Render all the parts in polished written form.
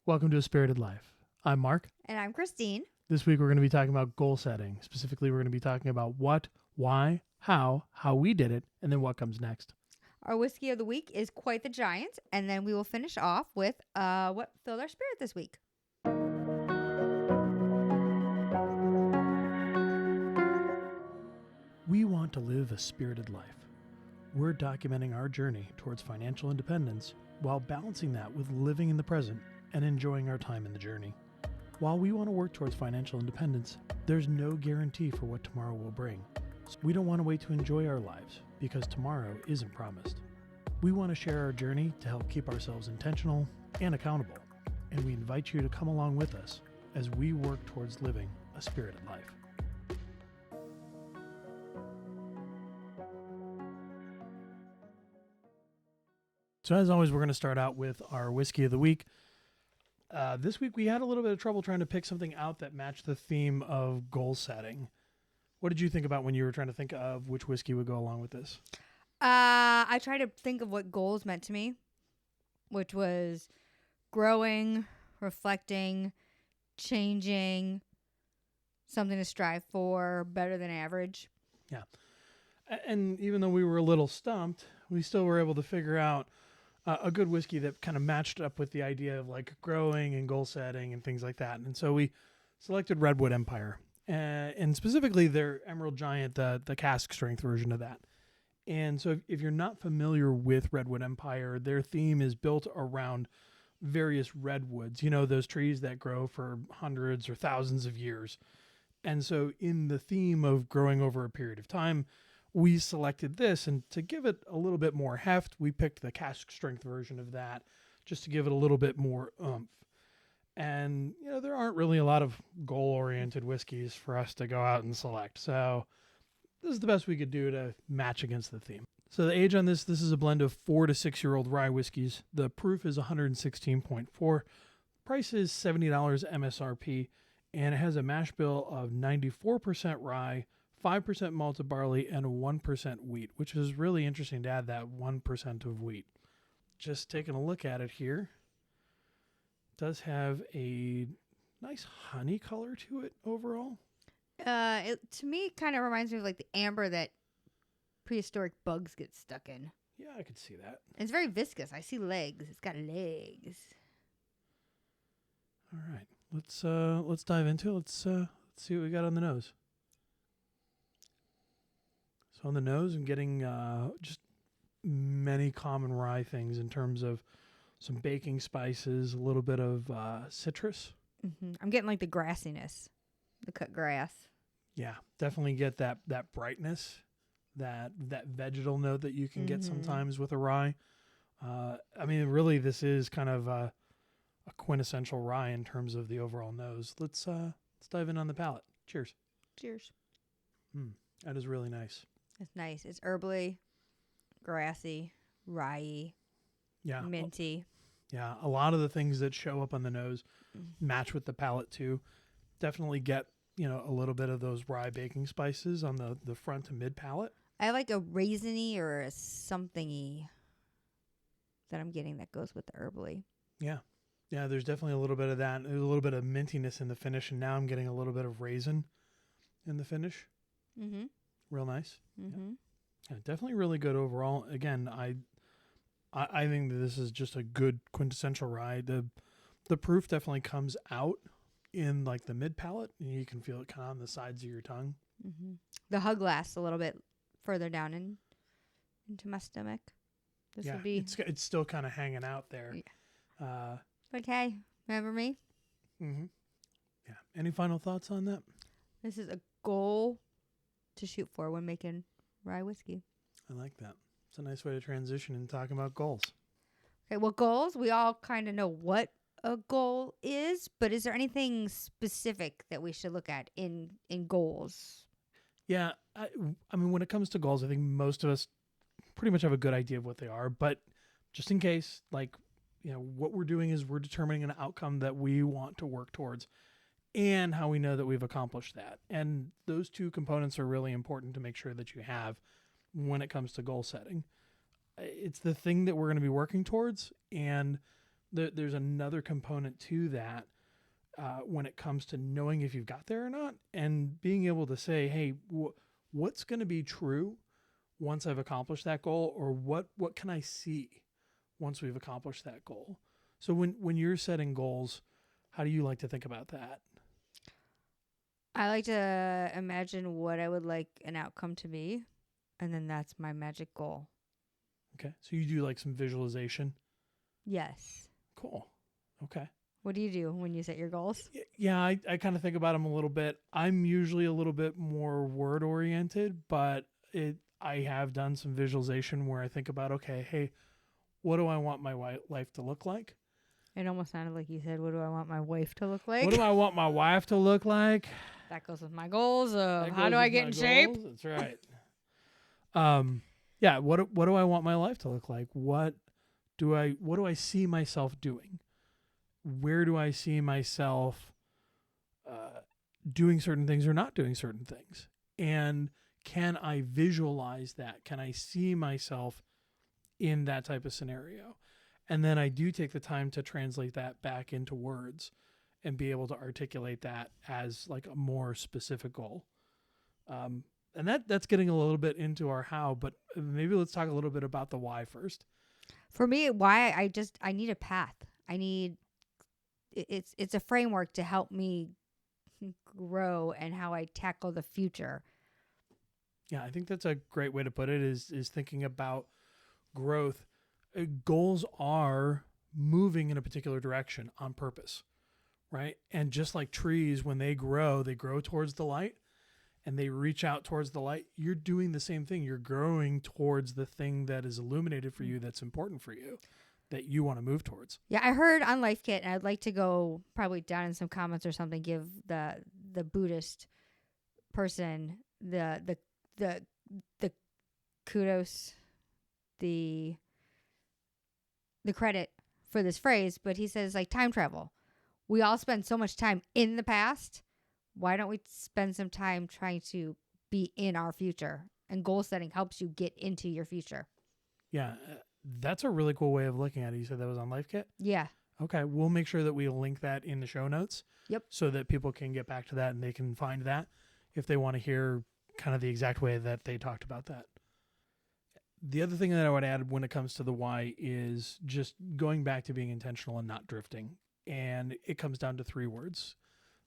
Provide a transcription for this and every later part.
Welcome to A Spirited Life. I'm Mark. And I'm Christine. This week we're going to be talking about goal setting. Specifically, we're going to be talking about what, why, how we did it, and then what comes next. Our whiskey of the week is Quite the Giant, and then we will finish off with what filled our spirit this week. We want to live a spirited life. We're documenting our journey towards financial independence while balancing that with living in the present and enjoying our time in the journey. While we want to work towards financial independence, there's no guarantee for what tomorrow will bring. So we don't want to wait to enjoy our lives because tomorrow isn't promised. We want to share our journey to help keep ourselves intentional and accountable, and we invite you to come along with us as we work towards living a spirited life. So as always, we're going to start out with our whiskey of the week. This week we had a little bit of trouble trying to pick something out that matched the theme of goal setting. What did you think about when you were trying to think of which whiskey would go along with this? I tried to think of what goals meant to me, which was growing, reflecting, changing, something to strive for, better than average. Yeah. And even though we were a little stumped, we still were able to figure out a good whiskey that kind of matched up with the idea of like growing and goal setting and things like that. And so we selected Redwood Empire and specifically their Emerald Giant, the cask strength version of that. And so if you're not familiar with Redwood Empire, their theme is built around various redwoods, you know, those trees that grow for hundreds or thousands of years. And so in the theme of growing over a period of time, we selected this, and to give it a little bit more heft, we picked the cask strength version of that just to give it a little bit more oomph. And, you know, there aren't really a lot of goal-oriented whiskeys for us to go out and select. So this is the best we could do to match against the theme. So the age on this is a blend of 4 to 6 year old rye whiskeys. The proof is 116.4. Price is $70 MSRP, and it has a mash bill of 94% rye, 5% malted barley, and 1% wheat, which is really interesting to add that 1% of wheat. Just taking a look at it here. It does have a nice honey color to it overall. To me, it kind of reminds me of like the amber that prehistoric bugs get stuck in. Yeah, I could see that. It's very viscous. I see legs. It's got legs. All right, let's dive into it. Let's see what we got on the nose. So on the nose, I'm getting just many common rye things in terms of some baking spices, a little bit of citrus. Mm-hmm. I'm getting like the grassiness, the cut grass. Yeah, definitely get that brightness, that vegetal note that you can get sometimes with a rye. I mean, really, this is kind of a quintessential rye in terms of the overall nose. Let's dive in on the palate. Cheers. Cheers. That is really nice. It's nice. It's herbally, grassy, rye-y, minty. Yeah, a lot of the things that show up on the nose match with the palate too. Definitely get, you know, a little bit of those rye baking spices on the front to mid palate. I have like a raisiny or a something-y that I'm getting that goes with the herbally. Yeah. Yeah, there's definitely a little bit of that. There's a little bit of mintiness in the finish, and now I'm getting a little bit of raisin in the finish. Mm-hmm. Real nice. Mm-hmm. Yeah, definitely really good overall. Again, I think that this is just a good quintessential rye. The proof definitely comes out in like the mid palate, and you can feel it kind of on the sides of your tongue. Mm-hmm. The hug lasts a little bit further down into my stomach. This would be. It's still kind of hanging out there. Yeah. Like, hey, remember me? Mm-hmm. Yeah. Any final thoughts on that? This is a goal to shoot for when making rye whiskey. I like that. It's a nice way to transition and talking about goals. Okay, well, goals, we all kind of know what a goal is, but is there anything specific that we should look at in goals? Yeah, I mean, when it comes to goals, I think most of us pretty much have a good idea of what they are, but just in case, like, you know, what we're doing is we're determining an outcome that we want to work towards and how we know that we've accomplished that. And those two components are really important to make sure that you have when it comes to goal setting. It's the thing that we're going to be working towards, and there's another component to that when it comes to knowing if you've got there or not, and being able to say, hey, what's going to be true once I've accomplished that goal, or what can I see once we've accomplished that goal? So when you're setting goals, how do you like to think about that? I like to imagine what I would like an outcome to be, and then that's my magic goal. Okay. So you do like some visualization. Yes. Cool. Okay. What do you do when you set your goals? Yeah, I kind of think about them a little bit. I'm usually a little bit more word oriented, but I have done some visualization where I think about, okay, hey, what do I want my life to look like? It almost sounded like you said, what do I want my wife to look like? What do I want my wife to look like? That goes with my goals of That how goes do I with get my in shape? goals. That's right. Yeah, what do I want my life to look like? What do I see myself doing? Where do I see myself doing certain things or not doing certain things? And can I visualize that? Can I see myself in that type of scenario? And then I do take the time to translate that back into words and be able to articulate that as like a more specific goal. And that's getting a little bit into our how, but maybe let's talk a little bit about the why first. For me, why I need a path. It's a framework to help me grow and how I tackle the future. Yeah, I think that's a great way to put it is thinking about growth. Goals are moving in a particular direction on purpose, right? And just like trees, when they grow towards the light and they reach out towards the light. You're doing the same thing. You're growing towards the thing that is illuminated for you, that's important for you, that you want to move towards. Yeah, I heard on Life Kit, and I'd like to go probably down in some comments or something, give the Buddhist person the kudos, the credit for this phrase, but he says like time travel. We all spend so much time in the past. Why don't we spend some time trying to be in our future? And goal setting helps you get into your future. Yeah, that's a really cool way of looking at it. You said that was on Life Kit? Yeah. Okay, we'll make sure that we link that in the show notes. Yep. So that people can get back to that and they can find that if they want to hear kind of the exact way that they talked about that. The other thing that I would add when it comes to the why is just going back to being intentional and not drifting. And it comes down to 3 words: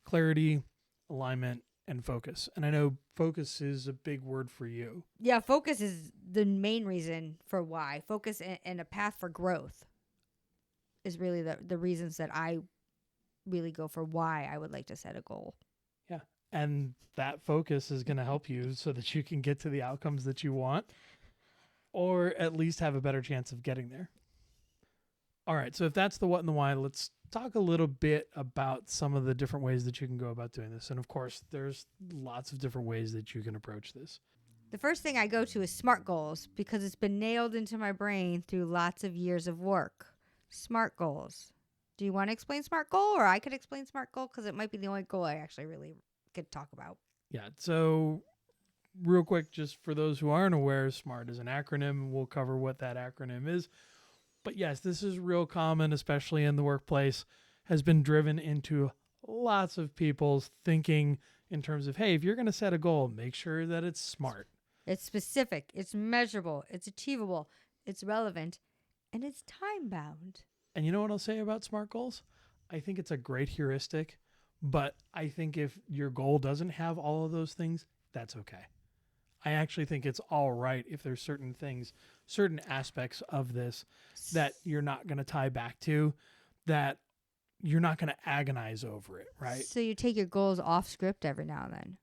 clarity, alignment, and focus. And I know focus is a big word for you. Yeah, focus is the main reason for why. Focus and a path for growth is really the reasons that I really go for why I would like to set a goal. Yeah. And that focus is going to help you so that you can get to the outcomes that you want, or at least have a better chance of getting there. All right. So if that's the what and the why, let's talk a little bit about some of the different ways that you can go about doing this. And of course, there's lots of different ways that you can approach this. The first thing I go to is SMART goals because it's been nailed into my brain through lots of years of work. SMART goals. Do you want to explain SMART goal, or I could explain SMART goal because it might be the only goal I actually really could talk about. Yeah. So real quick, just for those who aren't aware, SMART is an acronym. We'll cover what that acronym is. But yes, this is real common, especially in the workplace, has been driven into lots of people's thinking in terms of, hey, if you're going to set a goal, make sure that it's SMART. It's specific, it's measurable, it's achievable, it's relevant, and it's time bound. And you know what I'll say about SMART goals? I think it's a great heuristic, but I think if your goal doesn't have all of those things, that's okay. I actually think it's all right if there's certain things, certain aspects of this that you're not going to tie back to, that you're not going to agonize over it, right? So you take your goals off script every now and then.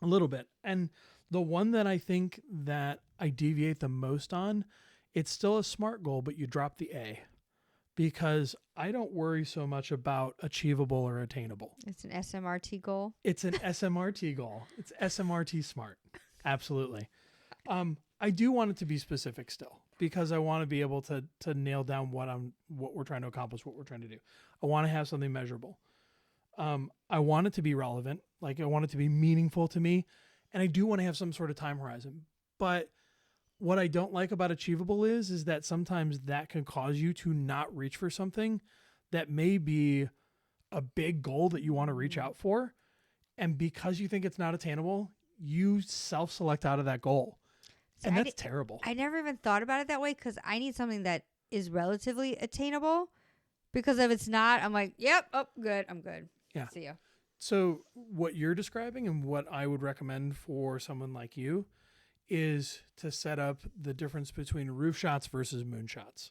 A little bit. And the one that I think that I deviate the most on, it's still a SMART goal, but you drop the A, because I don't worry so much about achievable or attainable. It's an SMRT goal. It's an SMRT goal. It's SMRT SMART. Absolutely. I do want it to be specific still, because I want to be able to nail down what we're trying to accomplish, what we're trying to do. I want to have something measurable. I want it to be relevant. Like, I want it to be meaningful to me. And I do want to have some sort of time horizon. But What I don't like about achievable is that sometimes that can cause you to not reach for something that may be a big goal that you want to reach out for. And because you think it's not attainable, you self-select out of that goal. See, And that's terrible. I never even thought about it that way because I need something that is relatively attainable. Because if it's not, I'm like, yep, oh, good, I'm good. Yeah. See ya. So what you're describing and what I would recommend for someone like you is to set up the difference between roof shots versus moon shots.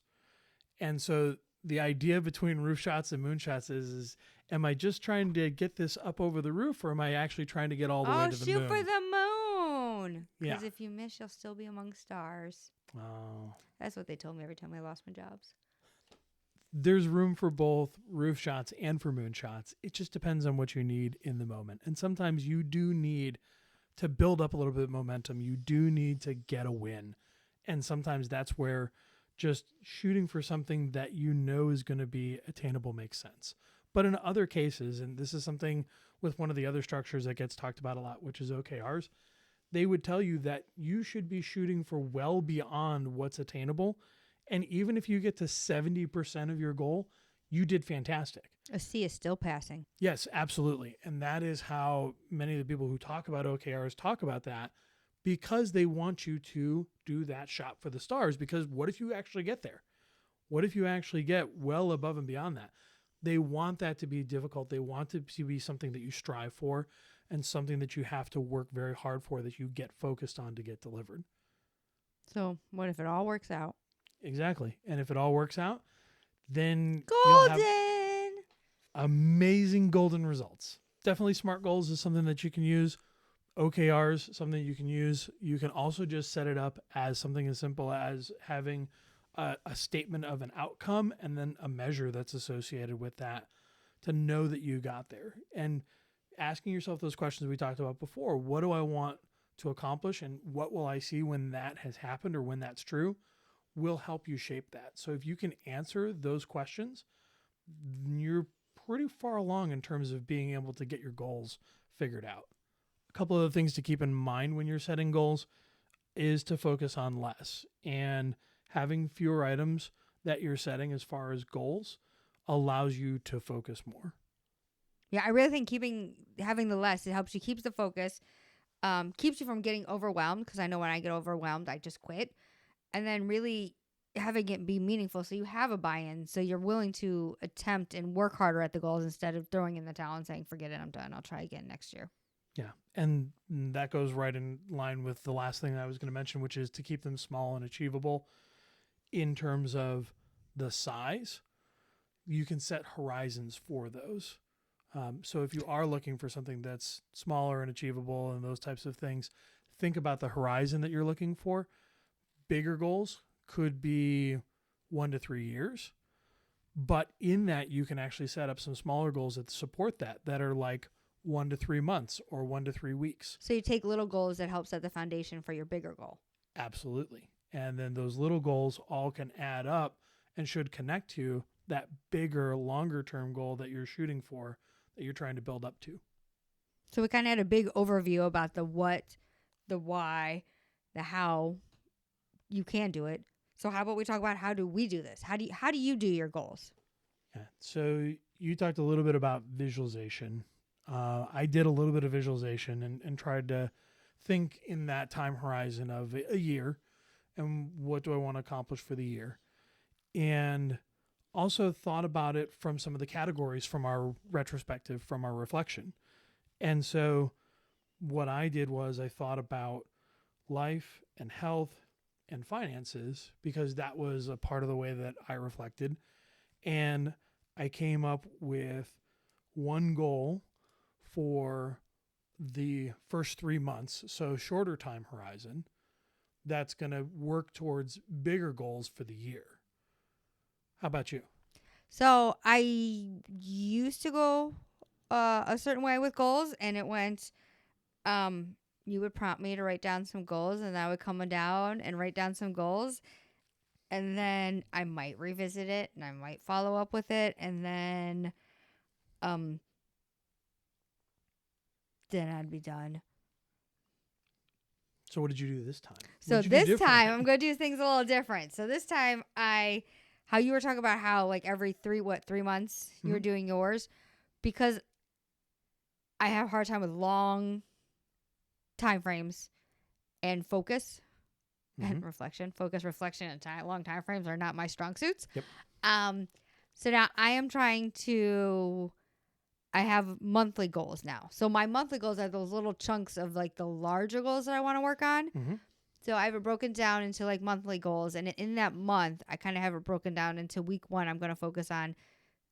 And so the idea between roof shots and moon shots is am I just trying to get this up over the roof, or am I actually trying to get all the way to the moon? Oh, shoot for the moon. Yeah. Because if you miss, you'll still be among stars. Oh. That's what they told me every time I lost my jobs. There's room for both roof shots and for moon shots. It just depends on what you need in the moment. And sometimes you do need to build up a little bit of momentum. You do need to get a win. And sometimes that's where just shooting for something that you know is going to be attainable makes sense. But in other cases, and this is something with one of the other structures that gets talked about a lot, which is OKRs, they would tell you that you should be shooting for well beyond what's attainable. And even if you get to 70% of your goal, you did fantastic. A C is still passing. Yes, absolutely. And that is how many of the people who talk about OKRs talk about that, because they want you to do that shot for the stars. Because what if you actually get there? What if you actually get well above and beyond that? They want that to be difficult. They want it to be something that you strive for and something that you have to work very hard for, that you get focused on to get delivered. So what if it all works out? Exactly. And if it all works out, then Golden! you'll have amazing golden results. Definitely SMART goals is something that you can use. OKRs, something you can use. You can also just set it up as something as simple as having a statement of an outcome and then a measure that's associated with that to know that you got there. And asking yourself those questions we talked about before. What do I want to accomplish, and what will I see when that has happened or when that's true, will help you shape that. So if you can answer those questions, you're pretty far along in terms of being able to get your goals figured out. A couple of the things to keep in mind when you're setting goals is to focus on less, and having fewer items that you're setting as far as goals allows you to focus more. Yeah, I really think having the less, it helps you keep the focus, keeps you from getting overwhelmed, because I know when I get overwhelmed, I just quit. And then really having it be meaningful, so you have a buy-in, so you're willing to attempt and work harder at the goals instead of throwing in the towel and saying, forget it, I'm done, I'll try again next year. Yeah, and that goes right in line with the last thing I was going to mention, which is to keep them small and achievable. In terms of the size, you can set horizons for those. So if you are looking for something that's smaller and achievable and those types of things, think about the horizon that you're looking for. Bigger goals could be 1 to 3 years, but in that you can actually set up some smaller goals that support that are like 1 to 3 months or 1 to 3 weeks. So you take little goals that help set the foundation for your bigger goal. Absolutely. And then those little goals all can add up and should connect to that bigger, longer term goal that you're shooting for, that you're trying to build up to. So we kind of had a big overview about the what, the why, the how you can do it. So how about we talk about how do we do this? How do you do your goals? Yeah. So you talked a little bit about visualization. I did a little bit of visualization and tried to think in that time horizon of a year and what do I want to accomplish for the year. And also thought about it from some of the categories from our retrospective, from our reflection. And so what I did was I thought about life and health and finances, because that was a part of the way that I reflected. And I came up with one goal for the first 3 months, so shorter time horizon, that's going to work towards bigger goals for the year. How about you? So I used to go a certain way with goals, and it went, you would prompt me to write down some goals, and I would come down and write down some goals, and then I might revisit it, and I might follow up with it, and then I'd be done. So what did you do this time? So What'd you do this different? time I'm going to do things a little different. So this time how you were talking about how like every 3 months you were Mhm. doing yours, because I have a hard time with long time frames and focus and Mhm. reflection. Focus, reflection, and long time frames are not my strong suits. Yep. So now I am trying to. I have monthly goals now. So my monthly goals are those little chunks of like the larger goals that I want to work on. Mhm. So I have it broken down into like monthly goals, and in that month, I kind of have it broken down into week 1. I'm going to focus on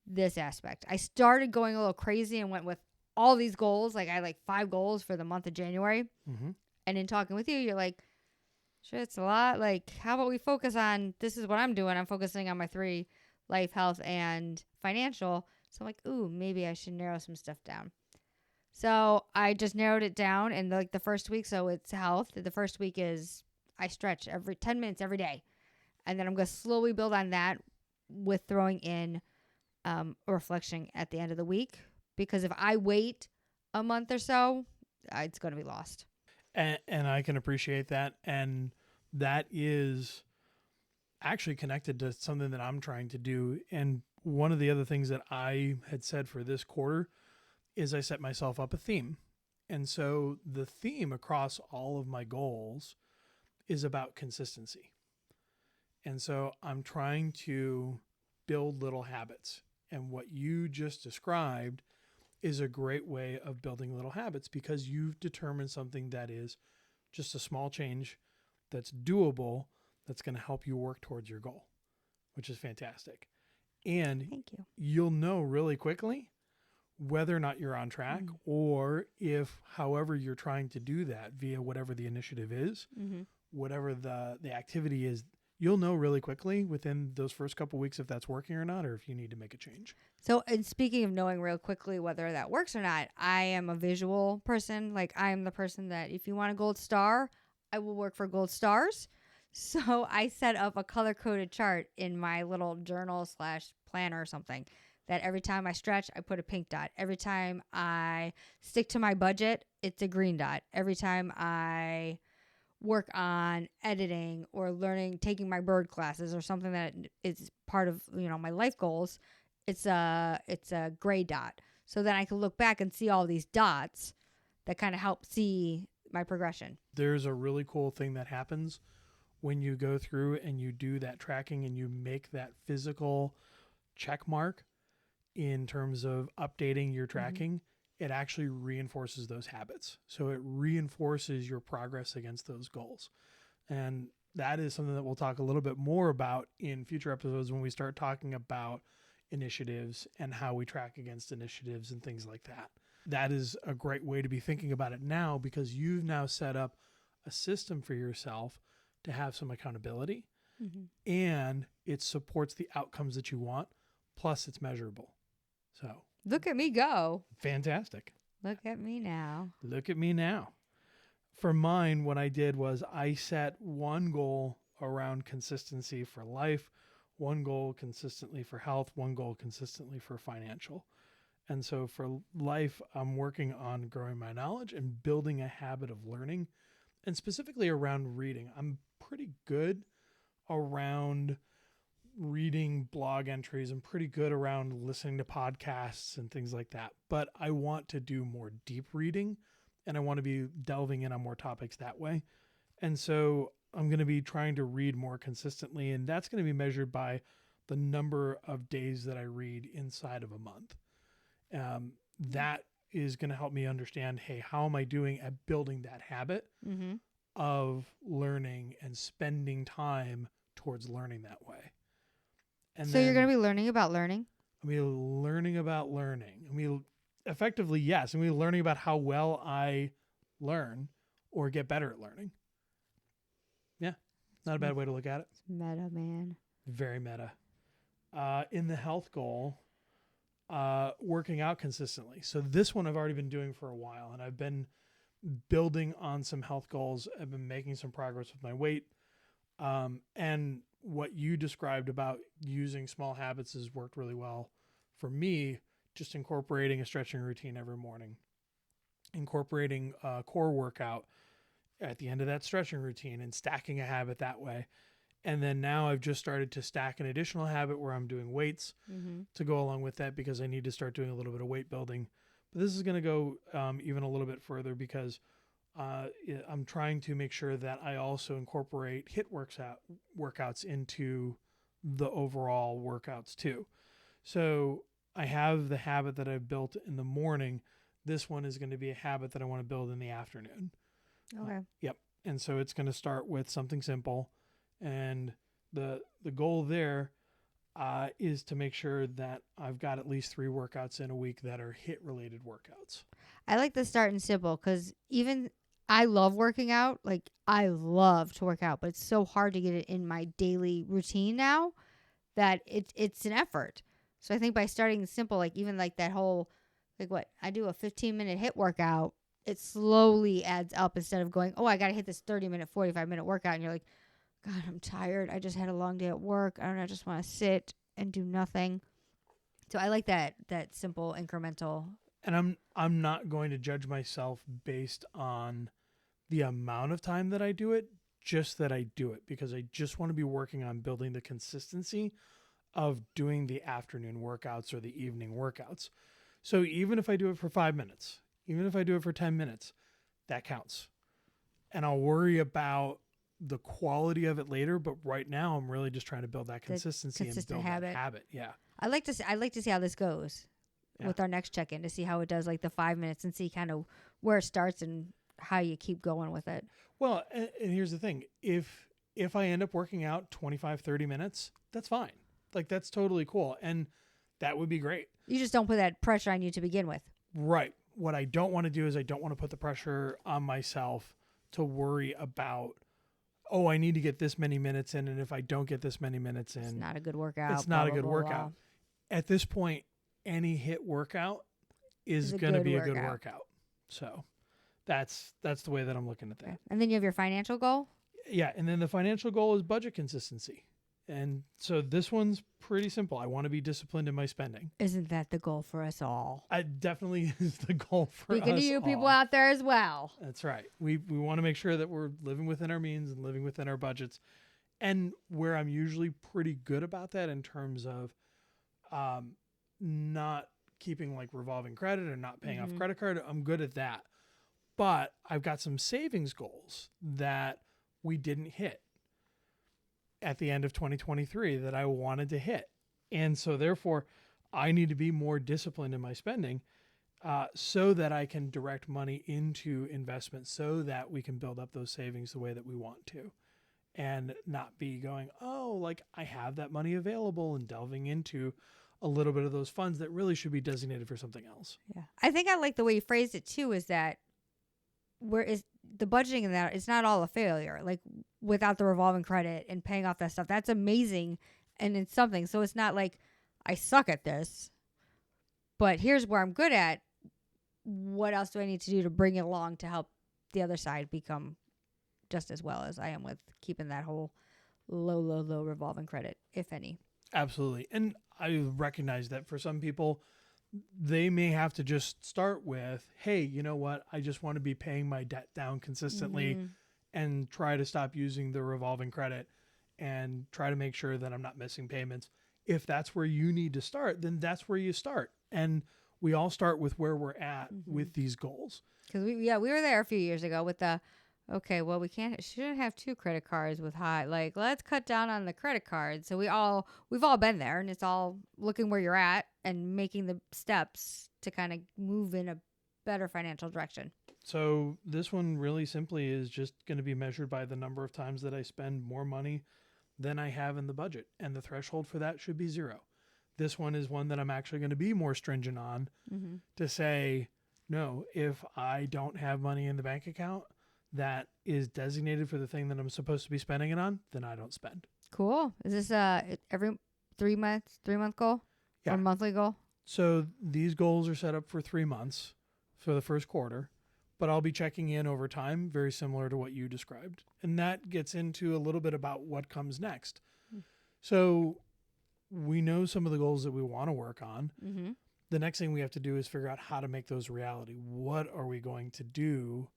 this aspect. I started going a little crazy and went with all these goals. Like I had like 5 goals for the month of January. Mhm. And in talking with you, you're like, shit, it's a lot. Like, how about we focus on this is what I'm doing. I'm focusing on my 3: life, health, and financial. So I'm like, ooh, maybe I should narrow some stuff down. So I just narrowed it down in like the first week. So it's health. The first week is I stretch every 10 minutes every day. And then I'm going to slowly build on that with throwing in a reflection at the end of the week. Because if I wait a month or so, it's going to be lost. And I can appreciate that. And that is actually connected to something that I'm trying to do. And one of the other things that I had said for this quarter is I set myself up a theme. And so the theme across all of my goals is about consistency. And so I'm trying to build little habits. And what you just described is a great way of building little habits because you've determined something that is just a small change that's doable that's going to help you work towards your goal, which is fantastic. And Thank you. you'll know really quickly whether or not you're on track or if, however, you're trying to do that via whatever the initiative is, whatever the activity is, you'll know really quickly within those first couple weeks if that's working or not, or if you need to make a change. So, and speaking of knowing real quickly whether that works or not, I am a visual person. Like, I am the person that if you want a gold star, I will work for gold stars. So, I set up a color coded chart in my little journal / planner or something that every time I stretch, I put a pink dot. Every time I stick to my budget, it's a green dot. Every time I work on editing or learning, taking my bird classes or something that is part of, my life goals, it's a gray dot. So then I can look back and see all these dots that kind of help see my progression. There's a really cool thing that happens when you go through and you do that tracking and you make that physical check mark in terms of updating your tracking. It actually reinforces those habits. So it reinforces your progress against those goals. And that is something that we'll talk a little bit more about in future episodes when we start talking about initiatives and how we track against initiatives and things like that. That is a great way to be thinking about it now because you've now set up a system for yourself to have some accountability and it supports the outcomes that you want. Plus it's measurable. So look at me go. Fantastic. Look at me now. Look at me now. For mine, what I did was I set one goal around consistency for life, one goal consistently for health, one goal consistently for financial. And so for life, I'm working on growing my knowledge and building a habit of learning, and specifically around reading. I'm pretty good around reading blog entries. I'm pretty good around listening to podcasts and things like that. But I want to do more deep reading and I want to be delving in on more topics that way. And so I'm going to be trying to read more consistently. And that's going to be measured by the number of days that I read inside of a month. That is going to help me understand, hey, how am I doing at building that habit of learning and spending time towards learning that way. And so you're going to be learning about learning? I mean, learning about learning. I mean, effectively, yes. I mean, learning about how well I learn or get better at learning. Yeah, not a bad way to look at it. It's meta, man. Very meta. In the health goal, working out consistently. So this one I've already been doing for a while, and I've been building on some health goals. I've been making some progress with my weight. And what you described about using small habits has worked really well for me, just incorporating a stretching routine every morning, incorporating a core workout at the end of that stretching routine and stacking a habit that way. And then now I've just started to stack an additional habit where I'm doing weights to go along with that, because I need to start doing a little bit of weight building. But this is going to go even a little bit further, because I'm trying to make sure that I also incorporate HIIT workouts into the overall workouts too. So I have the habit that I've built in the morning. This one is going to be a habit that I want to build in the afternoon. Okay. Yep. And so it's going to start with something simple. And the goal there is to make sure that I've got at least 3 workouts in a week that are HIIT related workouts. I like the starting simple, because even I love working out. Like, I love to work out, but it's so hard to get it in my daily routine now that it's an effort. So I think by starting simple, like even like that whole, like what, I do a 15-minute HIIT workout, it slowly adds up instead of going, oh, I got to hit this 30-minute, 45-minute workout. And you're like, God, I'm tired. I just had a long day at work. I don't know. I just want to sit and do nothing. So I like that simple incremental. And I'm not going to judge myself based on the amount of time that I do it, just that I do it, because I just want to be working on building the consistency of doing the afternoon workouts or the evening workouts. So even if I do it for 5 minutes, even if I do it for 10 minutes, that counts. And I'll worry about the quality of it later, but right now I'm really just trying to build that consistency and build that habit. Yeah. I'd like to see how this goes with our next check-in, to see how it does, like the 5 minutes, and see kind of where it starts and how you keep going with it. Well, and here's the thing. If I end up working out 25, 30 minutes, that's fine. Like, that's totally cool. And that would be great. You just don't put that pressure on you to begin with. Right. What I don't want to do is I don't want to put the pressure on myself to worry about, oh, I need to get this many minutes in, and if I don't get this many minutes in, it's not a good workout. It's not a good workout. At this point, any HIIT workout is going to be a good workout. So that's the way that I'm looking at that. Okay. And then you have your financial goal? Yeah, and then the financial goal is budget consistency. And so this one's pretty simple. I want to be disciplined in my spending. Isn't that the goal for us all? It definitely is the goal for us all. Speaking to you people out there as well. That's right. We want to make sure that we're living within our means and living within our budgets. And where I'm usually pretty good about that in terms of not keeping like revolving credit or not paying off credit card, I'm good at that. But I've got some savings goals that we didn't hit at the end of 2023 that I wanted to hit. And so therefore I need to be more disciplined in my spending so that I can direct money into investments so that we can build up those savings the way that we want to, and not be going, oh, like I have that money available, and delving into a little bit of those funds that really should be designated for something else. Yeah. I think I like the way you phrased it too, is that where is the budgeting in that, it's not all a failure. Like, without the revolving credit and paying off that stuff, that's amazing. And it's something. So it's not like I suck at this, but here's where I'm good at. What else do I need to do to bring it along to help the other side become just as well as I am with keeping that whole low revolving credit, if any? Absolutely. And I recognize that for some people, they may have to just start with, hey, you know what? I just want to be paying my debt down consistently and try to stop using the revolving credit and try to make sure that I'm not missing payments. If that's where you need to start, then that's where you start. And we all start with where we're at with these goals. Because we were there a few years ago with the, okay, well, shouldn't have 2 credit cards with high, like, let's cut down on the credit cards. So we've all been there, and it's all looking where you're at and making the steps to kind of move in a better financial direction. So this one really simply is just going to be measured by the number of times that I spend more money than I have in the budget. And the threshold for that should be 0. This one is one that I'm actually going to be more stringent on to say, no, if I don't have money in the bank account that is designated for the thing that I'm supposed to be spending it on, then I don't spend. Cool. Is this every 3 month goal or monthly goal? So these goals are set up for 3 months for the first quarter, but I'll be checking in over time, very similar to what you described. And that gets into a little bit about what comes next. So we know some of the goals that we want to work on. The next thing we have to do is figure out how to make those reality. What are we going to do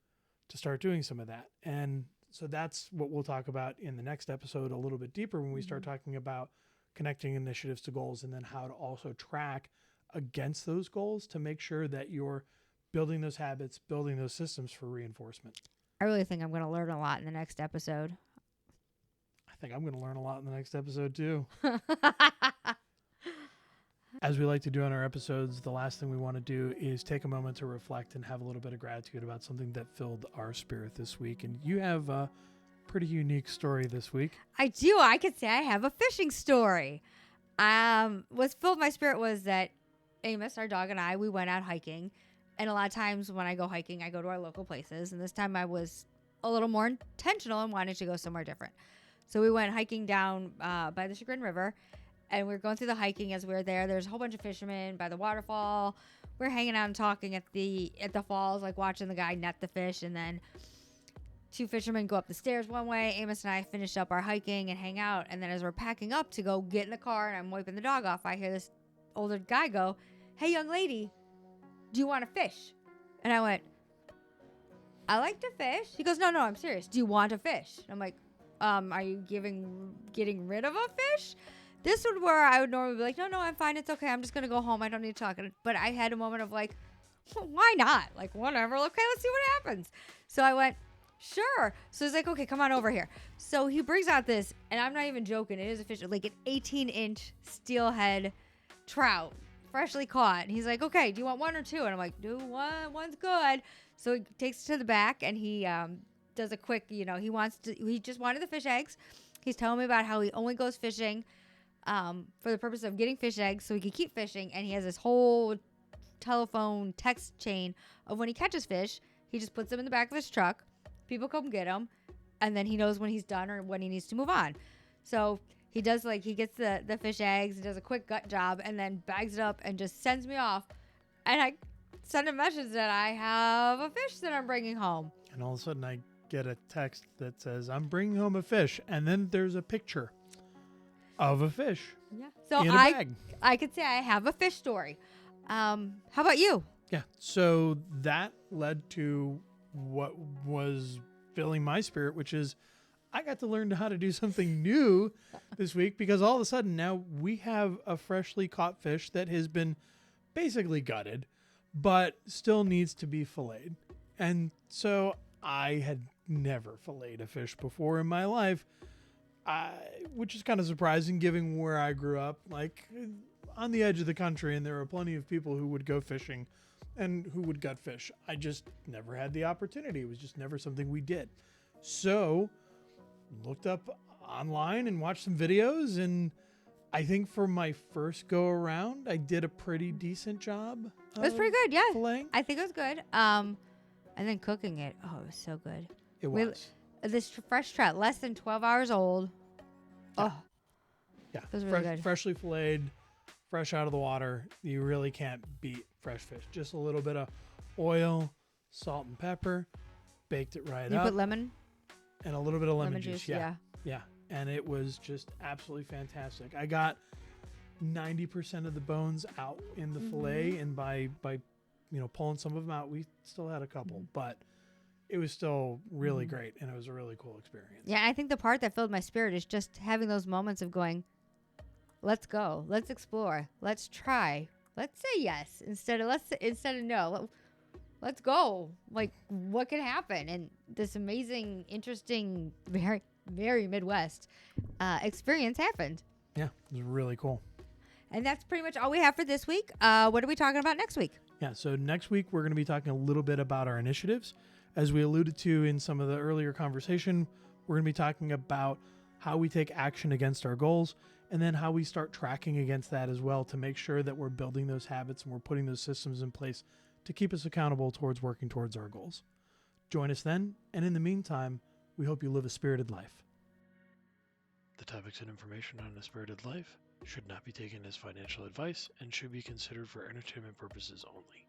to start doing some of that. And so that's what we'll talk about in the next episode a little bit deeper when we start talking about connecting initiatives to goals, and then how to also track against those goals to make sure that you're building those habits, building those systems for reinforcement. I really think I'm going to learn a lot in the next episode. I think I'm going to learn a lot in the next episode too. As we like to do on our episodes, the last thing we want to do is take a moment to reflect and have a little bit of gratitude about something that filled our spirit this week. And you have a pretty unique story this week. I do. I could say I have a fishing story. What filled my spirit was that Amos, our dog, and I, we went out hiking. And a lot of times when I go hiking, I go to our local places. And this time I was a little more intentional and wanted to go somewhere different. So we went hiking down by the Chagrin River. And we were going through the hiking as we were there. There's a whole bunch of fishermen by the waterfall. We're hanging out and talking at the falls, like watching the guy net the fish. And then 2 fishermen go up the stairs one way. Amos and I finish up our hiking and hang out. And then as we're packing up to go get in the car and I'm wiping the dog off, I hear this older guy go, "Hey, young lady, do you want to fish?" And I went, "I like to fish." He goes, No, I'm serious. Do you want to fish? I'm like, are you getting rid of a fish? This would where I would normally be like, no, I'm fine. It's okay. I'm just going to go home. I don't need to talk. But I had a moment of like, why not? Like, whatever. Okay, let's see what happens. So I went, sure. So he's like, okay, come on over here. So he brings out this, and I'm not even joking. It is a fish, like an 18-inch steelhead trout, freshly caught. And he's like, okay, do you want 1 or 2? And I'm like, do one. One's good. So he takes it to the back, and he does a quick, he just wanted the fish eggs. He's telling me about how he only goes fishing for the purpose of getting fish eggs so he can keep fishing. And he has this whole telephone text chain of when he catches fish, he just puts them in the back of his truck. People come get them. And then he knows when he's done or when he needs to move on. So he does he gets the fish eggs, he does a quick gut job, and then bags it up and just sends me off. And I send a message that I have a fish that I'm bringing home. And all of a sudden I get a text that says, "I'm bringing home a fish." And then there's a picture of a fish. Yeah. So in a bag. I could say I have a fish story. How about you? Yeah. So that led to what was filling my spirit, which is I got to learn how to do something new this week, because all of a sudden now we have a freshly caught fish that has been basically gutted, but still needs to be filleted. And so I had never filleted a fish before in my life, which is kind of surprising given where I grew up, like on the edge of the country, and there were plenty of people who would go fishing and who would gut fish. I just never had the opportunity. It was just never something we did. So looked up online and watched some videos, and I think for my first go around, I did a pretty decent job. It was pretty good, yeah. Filleting. I think it was good. And then cooking it, oh, it was so good. It was. This fresh trout, less than 12 hours old. Yeah. Oh, Yeah, it was really good. Freshly filleted, fresh out of the water. You really can't beat fresh fish. Just a little bit of oil, salt, and pepper. Baked it right You up. put lemon? And a little bit of lemon juice, Yeah. And it was just absolutely fantastic. I got 90% of the bones out in the fillet, and by pulling some of them out, we still had a couple, but it was still really great, and it was a really cool experience. Yeah, I think the part that filled my spirit is just having those moments of going, let's go, let's explore, let's try, let's say yes instead of no. Let's go. Like, what can happen? And this amazing, interesting, very, very Midwest experience happened. Yeah, it was really cool. And that's pretty much all we have for this week. What are we talking about next week? Yeah, so next week we're going to be talking a little bit about our initiatives. As we alluded to in some of the earlier conversation, we're going to be talking about how we take action against our goals, and then how we start tracking against that as well to make sure that we're building those habits and we're putting those systems in place to keep us accountable towards working towards our goals. Join us then, and in the meantime, we hope you live a spirited life. The topics and information on a spirited life should not be taken as financial advice and should be considered for entertainment purposes only.